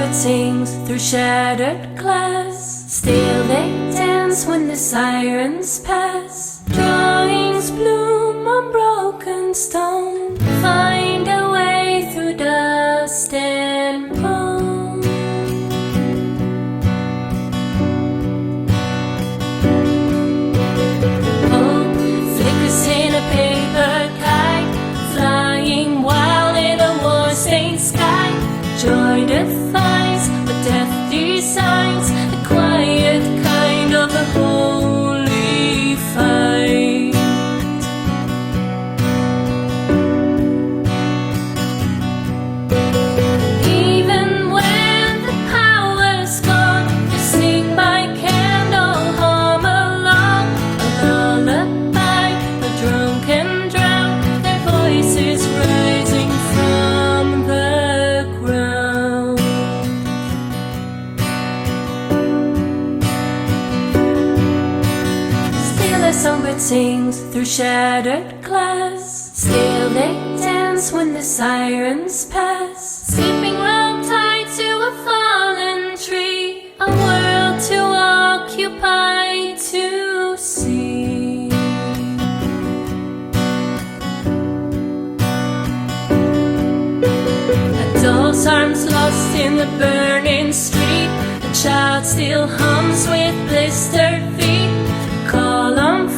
songbird sings through shattered glass. Still they dance when the sirens pass. Drawings bloom on broken stone, find a way through dust and bone. Hope flickers in a paper kite, flying wild in a war-stained sky. Joy defies what death designs, the quiet kind of a holy fight. Even when the power's gone, they sing by candle, hum along a lullaby, a drunken drown, their voices rising from the ground. Still a songbird sings through shattered glass. Still they dance when the sirens pass. Sleeping round tied to a fallen tree, a world to occupy, to see. A doll's arms lost in the burning street, a child still hums with blistered feet. Call on